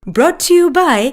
Brought to you by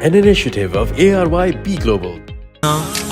an initiative of ARYB Global.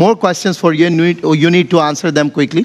more questions for you and you need to answer them quickly.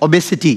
obesity?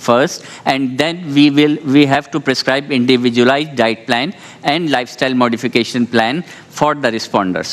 first and then we have to prescribe individualized diet plan and lifestyle modification plan for the responders.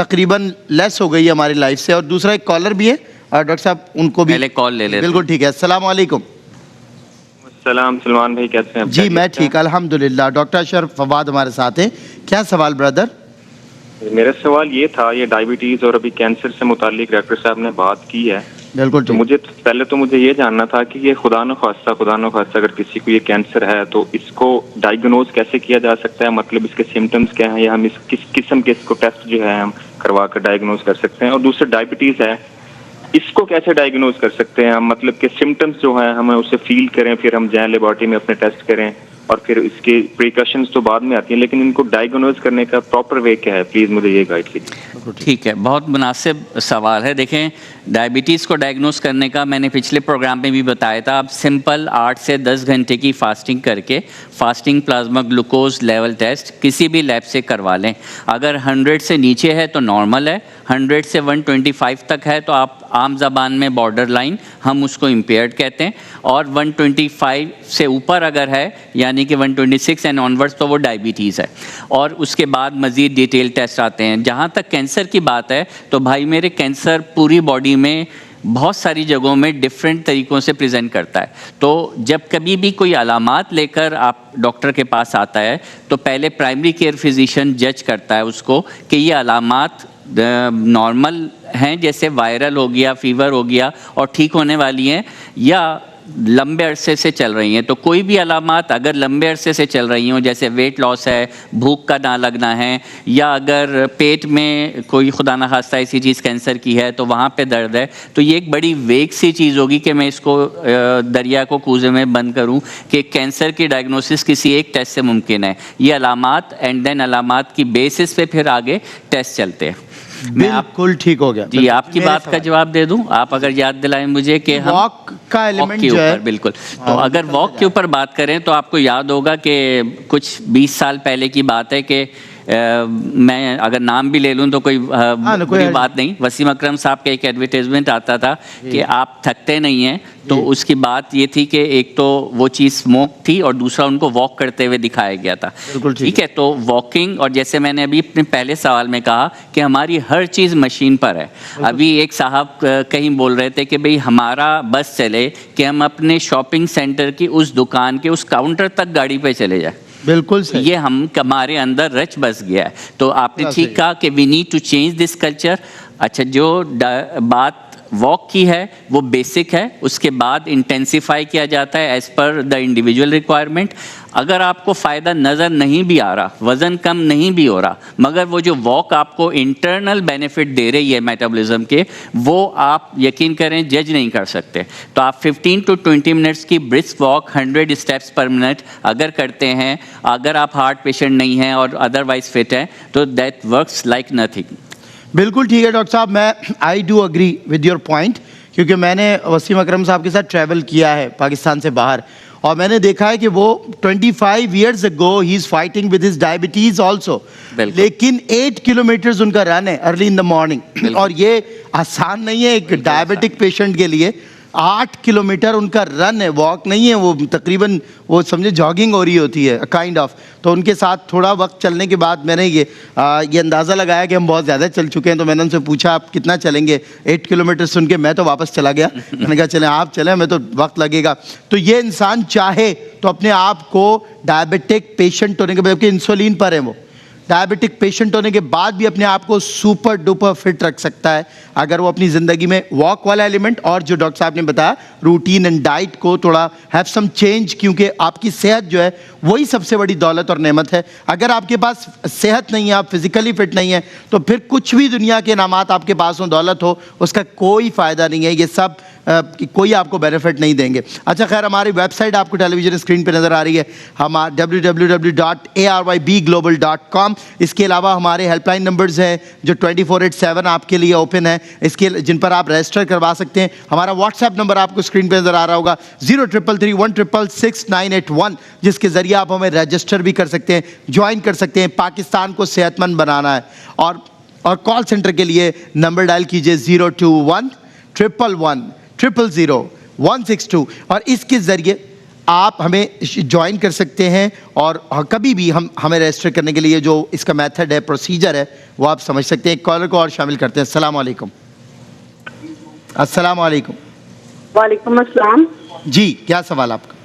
تقریباً لیس ہو گئی ہے ہماری life سے. اور دوسرا ایک collar بھی ہے ڈاکٹر صاحب, ان کو بھی پہلے کال لے لیتے ہیں. بالکل ٹھیک ہے. السلام علیکم. السلام سلمان بھائی, کیسے ہیں آپ؟ جی میں ٹھیک الحمدللہ. ڈاکٹر اشرف فواد ہمارے ساتھ ہیں. کیا سوال برادر؟ میرا سوال یہ تھا, یہ ڈائبٹیز اور ابھی کینسر سے متعلق ڈاکٹر صاحب نے بات کی ہے, بالکل تو مجھے یہ جاننا تھا کہ یہ خدا نخواستہ اگر کسی کو یہ کینسر ہے تو اس کو ڈائیگنوز کیسے کیا جا سکتا ہے, مطلب اس کے سمٹمز کیا ہیں, یا ہم کس قسم کے اس کو ٹیسٹ جو ہے ہم کروا کر ڈائیگنوز کر سکتے ہیں. اور دوسرا ڈائبٹیز ہے, اس کو کیسے ڈائیگنوز کر سکتے ہیں ہم, مطلب کہ سمٹمز جو ہیں ہمیں اسے فیل کریں, پھر ہم جائیں لیبارٹری میں اپنے ٹیسٹ کریں, اور پھر اس کی پریکاشنز تو بعد میں آتی ہیں, لیکن ان کو ڈائیگنوز کرنے کا پراپر وے کیا ہے, پلیز مجھے یہ گائیڈ کیجیے. ٹھیک ہے, بہت مناسب سوال ہے. دیکھیں ڈائبٹیز کو ڈائیگنوز کرنے کا میں نے پچھلے پروگرام میں بھی بتایا تھا. آپ سمپل 8 سے 10 گھنٹے کی فاسٹنگ کر کے fasting plasma glucose level test کسی بھی لیب سے کروا لیں. اگر 100 سے نیچے ہے تو نارمل ہے, 100 سے 125 تک ہے تو آپ عام زبان میں بارڈر لائن, ہم اس کو امپیئرڈ کہتے ہیں, اور 125 سے اوپر اگر ہے یعنی کہ 126 اینڈ آنورڈس تو وہ ڈائبٹیز ہے. اور اس کے بعد مزید ڈیٹیل ٹیسٹ آتے ہیں. جہاں تک کینسر کی بات ہے تو بھائی میرے کینسر پوری باڈی میں بہت ساری جگہوں میں ڈفرینٹ طریقوں سے پریزنٹ کرتا ہے. تو جب کبھی بھی کوئی علامات لے کر آپ ڈاکٹر کے پاس آتا ہے تو پہلے پرائمری کیئر فزیشین جج کرتا ہے اس کو کہ یہ علامات نارمل ہیں, جیسے وائرل ہو گیا, فیور ہو گیا اور ٹھیک ہونے والی ہیں, یا لمبے عرصے سے چل رہی ہیں. تو کوئی بھی علامات اگر لمبے عرصے سے چل رہی ہوں, جیسے ویٹ لاس ہے, بھوک کا نہ لگنا ہے, یا اگر پیٹ میں کوئی خدا نخواستہ ایسی چیز کینسر کی ہے تو وہاں پہ درد ہے, تو یہ ایک بڑی ویگ سی چیز ہوگی کہ میں اس کو دریا کو کوزے میں بند کروں کہ کینسر کی ڈائگنوسس کسی ایک ٹیسٹ سے ممکن ہے. یہ علامات اینڈ دین علامات کی بیسس پہ پھر آگے ٹیسٹ چلتے ہیں. بالکل ٹھیک ہو گیا. جی آپ کی بات کا جواب دے دوں, آپ اگر یاد دلائیں مجھے کہ ہم واک کا ایلیمنٹ جو ہے, بالکل, تو اگر واک کے اوپر بات کریں تو آپ کو یاد ہوگا کہ کچھ 20 سال پہلے کی بات ہے کہ میں اگر نام بھی لے لوں تو کوئی بری بات نہیں. وسیم اکرم صاحب کا ایک ایڈورٹائزمنٹ آتا تھا کہ آپ تھکتے نہیں ہیں, تو اس کی بات یہ تھی کہ ایک تو وہ چیز اسموک تھی اور دوسرا ان کو واک کرتے ہوئے دکھایا گیا تھا. ٹھیک ہے, تو واکنگ, اور جیسے میں نے ابھی اپنے پہلے سوال میں کہا کہ ہماری ہر چیز مشین پر ہے. ابھی ایک صاحب کہیں بول رہے تھے کہ بھئی ہمارا بس چلے کہ ہم اپنے شاپنگ سینٹر کی اس دکان کے اس کاؤنٹر تک گاڑی پہ چلے جائیں. بالکل صحیح, یہ ہمارے اندر رچ بس گیا ہے. تو آپ نے ٹھیک کہا کہ we need to change this culture. اچھا, جو بات واک کی ہے وہ بیسک ہے, اس کے بعد انٹینسیفائی کیا جاتا ہے as per the individual requirement. اگر آپ کو فائدہ نظر نہیں بھی آ رہا, وزن کم نہیں بھی ہو رہا, مگر وہ جو واک آپ کو انٹرنل بینیفٹ دے رہی ہے میٹابولزم کے, وہ آپ یقین کریں جج نہیں کر سکتے. تو آپ 15 to 20 منٹس کی brisk walk 100 steps per minute اگر کرتے ہیں, اگر آپ ہارٹ پیشنٹ نہیں ہیں اور ادروائز فٹ ہیں, تو دیٹ ورکس لائک نتھنگ. بالکل ٹھیک ہے ڈاکٹر صاحب, میں I do agree with your point, کیونکہ میں نے وسیم اکرم صاحب کے ساتھ ٹریول کیا ہے پاکستان سے باہر, اور میں نے دیکھا ہے کہ وہ 25 years ago he is fighting with his diabetes also, لیکن 8 kilometers ان کا رن ہے ارلی ان دا مارننگ, اور یہ آسان نہیں ہے ایک ڈائبٹک پیشنٹ کے لیے. 8 کلومیٹر ان کا رن ہے, واک نہیں ہے, وہ تقریباً وہ سمجھے جاگنگ ہو رہی ہوتی ہے کائنڈ آف. تو ان کے ساتھ تھوڑا وقت چلنے کے بعد میں نے یہ اندازہ لگایا کہ ہم بہت زیادہ چل چکے ہیں. تو میں نے ان سے پوچھا آپ کتنا چلیں گے, 8 کلومیٹر سن کے میں تو واپس چلا گیا. میں نے کہا چلیں آپ چلیں, ہمیں تو وقت لگے گا. تو یہ انسان چاہے تو اپنے آپ کو ڈائبٹک پیشنٹ ہونے کے بعد, انسولین پر ہے وہ, ڈائبٹک پیشنٹ ہونے کے بعد بھی اپنے آپ کو سپر ڈوپر فٹ رکھ سکتا ہے اگر وہ اپنی زندگی میں واک والا ایلیمنٹ اور جو ڈاکٹر صاحب نے بتایا روٹین اینڈ ڈائٹ کو تھوڑا ہیو سم چینج, کیونکہ آپ کی صحت جو ہے وہی سب سے بڑی دولت اور نعمت ہے. اگر آپ کے پاس صحت نہیں ہے, آپ فزیکلی فٹ نہیں ہیں, تو پھر کچھ بھی دنیا کے انعامات آپ کے پاس ہوں, دولت ہو, اس کا کوئی فائدہ نہیں ہے. یہ سب کوئی آپ کو بینیفٹ نہیں دیں گے. اچھا خیر, ہماری ویب سائٹ آپ کو ٹیلی ویژن اسکرین پہ نظر آ رہی ہے, ہمارا www.arybglobal.com. اس کے علاوہ ہمارے ہیلپ لائن نمبرز ہیں جو 24/7 آپ کے لیے اوپن ہے, اس کے جن پر آپ رجسٹر کروا سکتے ہیں. ہمارا واٹس ایپ نمبر آپ کو اسکرین پہ نظر آ رہا ہوگا 0333166981, جس کے ذریعے آپ ہمیں رجسٹر بھی کر سکتے ہیں, جوائن کر سکتے ہیں. پاکستان کو صحت مند بنانا ہے. اور کال سینٹر کے لیے نمبر ڈائل کیجیے 02111100162, اور اس کے ذریعے آپ ہمیں جوائن کر سکتے ہیں اور کبھی بھی ہمیں رجسٹر کرنے کے لیے جو اس کا میتھڈ ہے, پروسیجر ہے, وہ آپ سمجھ سکتے ہیں. ایک کالر کو اور شامل کرتے ہیں. السلام علیکم. السلام علیکم. وعلیکم السلام. جی, کیا سوال آپ کا؟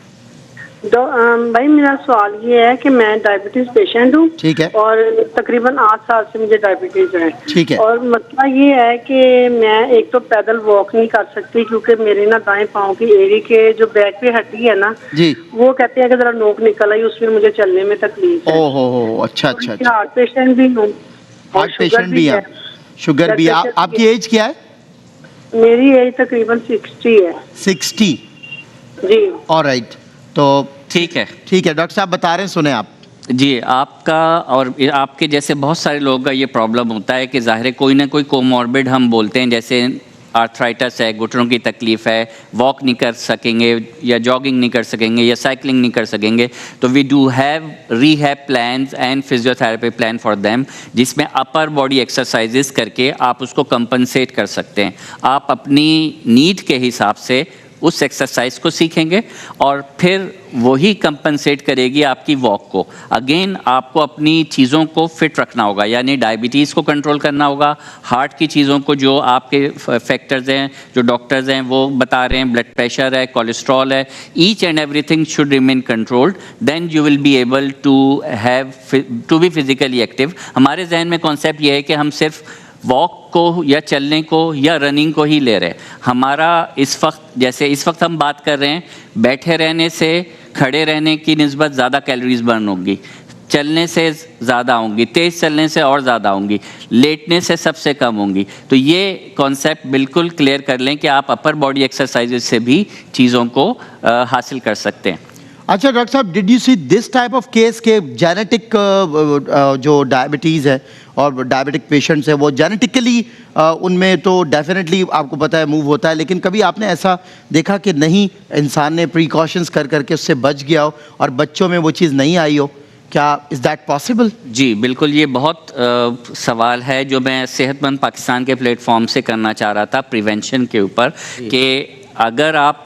بھائی میرا سوال یہ ہے کہ میں ڈائبٹیز پیشنٹ ہوں. ٹھیک ہے. اور تقریباً 8 سال سے مجھے ڈائبٹیز ہے. ٹھیک ہے. اور مسئلہ یہ ہے کہ میں ایک تو پیدل واک نہیں کر سکتی کیونکہ میرے نا دائیں پاؤں کی ایڑی کے جو بیک پہ ہڈی ہے نا, جی, وہ کہتے ہیں کہ ذرا نوک نکل آئی, اس میں مجھے چلنے میں تکلیف ہے. او ہو, اچھا اچھا. ہارٹ پیشنٹ بھی ہوں. ہارٹ پیشنٹ بھی ہیں, شوگر بھی. آپ کی ایج کیا ہے؟ میری ایج تقریباً 60 ہے. 60. جی. آلرائٹ. تو ٹھیک ہے. ٹھیک ہے ڈاکٹر صاحب بتا رہے ہیں, سنیں آپ. جی, آپ کا اور آپ کے جیسے بہت سارے لوگوں کا یہ پرابلم ہوتا ہے کہ ظاہر کوئی نہ کوئی کوموربڈ ہم بولتے ہیں, جیسے آرتھرائٹس ہے, گھٹنوں کی تکلیف ہے, واک نہیں کر سکیں گے یا جاگنگ نہیں کر سکیں گے یا سائیکلنگ نہیں کر سکیں گے. تو we do have rehab plans and physiotherapy plan for them, جس میں اپر باڈی ایکسرسائزز کر کے آپ اس کو کمپنسیٹ کر سکتے ہیں. آپ اپنی نیڈ کے حساب سے اس ایکسرسائز کو سیکھیں گے اور پھر وہی کمپنسیٹ کرے گی آپ کی واک کو. اگین آپ کو اپنی چیزوں کو فٹ رکھنا ہوگا, یعنی ڈائبٹیز کو کنٹرول کرنا ہوگا, ہارٹ کی چیزوں کو جو آپ کے فیکٹرز ہیں جو ڈاکٹرز ہیں وہ بتا رہے ہیں, بلڈ پریشر ہے, کولیسٹرول ہے, each and everything should remain controlled, then you will be able to be physically active. ہمارے ذہن میں کانسیپٹ یہ ہے کہ ہم صرف واک کو یا چلنے کو یا رننگ کو ہی لے رہے ہیں. ہمارا اس وقت ہم بات کر رہے ہیں, بیٹھے رہنے سے کھڑے رہنے کی نسبت زیادہ کیلوریز برن ہوگی, چلنے سے زیادہ ہوں گی, تیز چلنے سے اور زیادہ ہوں گی, لیٹنے سے سب سے کم ہوں گی. تو یہ کانسیپٹ بالکل کلیئر کر لیں کہ آپ اپر باڈی ایکسرسائز سے بھی چیزوں کو حاصل کر سکتے ہیں. اچھا ڈاکٹر صاحب, did you see this type of case کہ جینیٹک جو ڈائبٹیز ہے اور ڈائبٹک پیشنٹس ہیں وہ جینیٹکلی ان میں تو ڈیفینیٹلی آپ کو پتہ ہے موو ہوتا ہے, لیکن کبھی آپ نے ایسا دیکھا کہ نہیں انسان نے پریکاشنس کر کے اس سے بچ گیا ہو اور بچوں میں وہ چیز نہیں آئی ہو؟ کیا از دیٹ پاسبل؟ جی بالکل, یہ بہت سوال ہے جو میں صحت مند پاکستان کے پلیٹ فارم سے کرنا چاہ رہا تھا پریونشن کے اوپر. کہ اگر آپ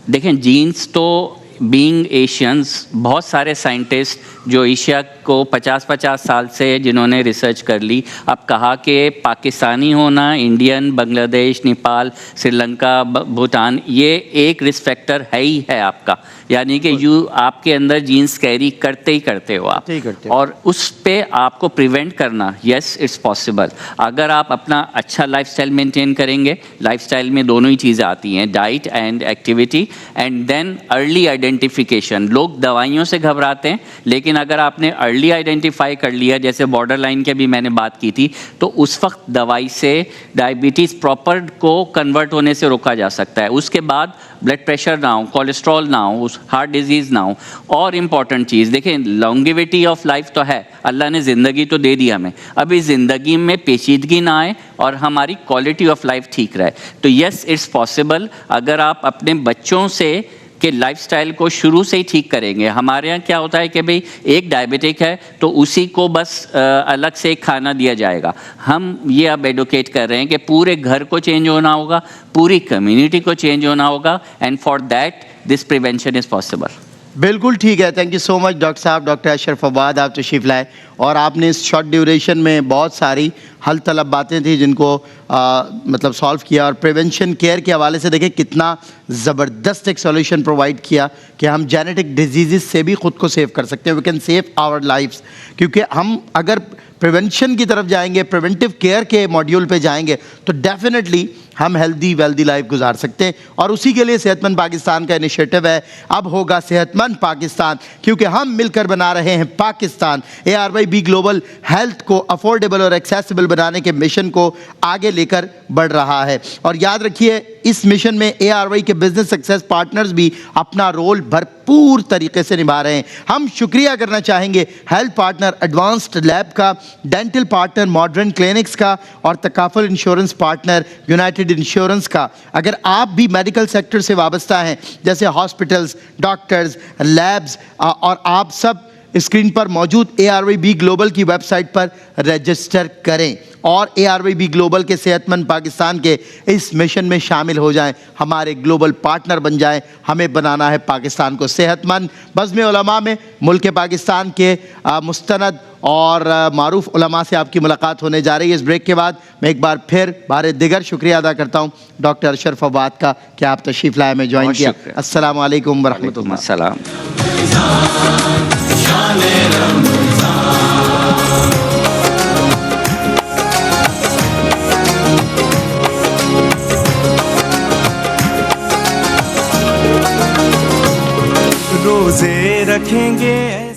دیکھیں جینس تو بینگ ایشینز, بہت سارے سائنٹسٹ جو ایشیا کو 50 سال سے جنہوں نے ریسرچ کر لی, اب کہا کہ پاکستانی ہونا, انڈین, بنگلہ دیش, نیپال, سری لنکا, بھوٹان, یہ ایک رسک فیکٹر ہے ہی ہے آپ کا, یعنی کہ آپ کے اندر جینس کیری کرتے ہی کرتے ہو آپ, اور اس پہ آپ کو پریونٹ کرنا, یس اٹس پاسبل. اگر آپ اپنا اچھا لائف اسٹائل مینٹین کریں گے, لائف اسٹائل میں دونوں ہی چیزیں آتی ہیں, diet and activity, and then early identification. لوگ دوائیوں سے گھبراتے ہیں, لیکن اگر آپ نے ارلی آئیڈینٹیفائی کر لیا, جیسے بارڈر لائن کے بھی میں نے بات کی تھی, تو اس وقت دوائی سے ڈائبٹیز پراپر کو کنورٹ ہونے سے روکا جا سکتا ہے. اس کے بعد بلڈ پریشر نہ ہو, کولیسٹرول نہ ہو, ہارٹ ڈیزیز نہ ہو. اور امپورٹنٹ چیز دیکھیں, لانگیویٹی آف لائف تو ہے, اللہ نے زندگی تو دے دی ہمیں, ابھی زندگی میں پیچیدگی نہ آئے اور ہماری کوالٹی آف لائف ٹھیک رہے. تو یس اٹس پاسبل اگر آپ اپنے بچوں سے کہ لائف سٹائل کو شروع سے ہی ٹھیک کریں گے. ہمارے ہاں کیا ہوتا ہے کہ بھئی ایک ڈائبٹک ہے تو اسی کو بس الگ سے ایک کھانا دیا جائے گا. ہم یہ اب ایڈوکیٹ کر رہے ہیں کہ پورے گھر کو چینج ہونا ہوگا, پوری کمیونٹی کو چینج ہونا ہوگا, and for that this prevention is possible. بالکل ٹھیک ہے. Thank you so much doctor صاحب. ڈاکٹر اشرف عباد آپ تشریف لائے, اور آپ نے اس شارٹ ڈیوریشن میں بہت ساری حل طلب باتیں تھیں جن کو مطلب سالو کیا, اور پریونشن کیئر کے حوالے سے دیکھیں کتنا زبردست ایک سولوشن پرووائڈ کیا کہ ہم جینیٹک ڈیزیزز سے بھی خود کو سیو کر سکتے ہیں. We can save our lives, کیونکہ ہم اگر پریونشن کی طرف جائیں گے, پریونٹیو کیئر کے ماڈیول پہ جائیں گے, تو ڈیفینیٹلی ہم ہیلدی ویلدی لائف گزار سکتے ہیں. اور اسی کے لیے صحت مند پاکستان کا انیشیٹو ہے. اب ہوگا صحت مند پاکستان, کیونکہ ہم مل کر بنا رہے ہیں پاکستان. ARYB گلوبل ہیلتھ کو افورڈیبل اور ایکسیسیبل بنانے کے مشن کو آگے لے کر بڑھ رہا ہے. اور یاد رکھیے اس مشن میں ARY کے بزنس سکسیس پارٹنرز بھی اپنا رول بھرپور طریقے سے نبھا رہے ہیں. ہم شکریہ کرنا چاہیں گے ہیلتھ پارٹنر ایڈوانسڈ لیب کا, ڈینٹل پارٹنر ماڈرن کلینکس کا, اور تکافل انشورنس پارٹنر یونائٹڈ انشورنس کا. اگر آپ بھی میڈیکل سیکٹر سے وابستہ ہیں, جیسے ہاسپٹلز, ڈاکٹرز, لیبز, اور آپ سب اسکرین پر موجود ARYB گلوبل کی ویب سائٹ پر رجسٹر کریں اور ARYB گلوبل کے صحت مند پاکستان کے اس مشن میں شامل ہو جائیں, ہمارے گلوبل پارٹنر بن جائیں. ہمیں بنانا ہے پاکستان کو صحت مند. بزم علماء میں ملک پاکستان کے مستند اور معروف علماء سے آپ کی ملاقات ہونے جا رہی ہے. اس بریک کے بعد میں ایک بار پھر بار دیگر شکریہ ادا کرتا ہوں ڈاکٹر اشرف عواد کا کہ آپ تشریف لائے, میں جوائن کیا. السلام علیکم ورحمۃ اللہ. السلام. روزے رکھیں گے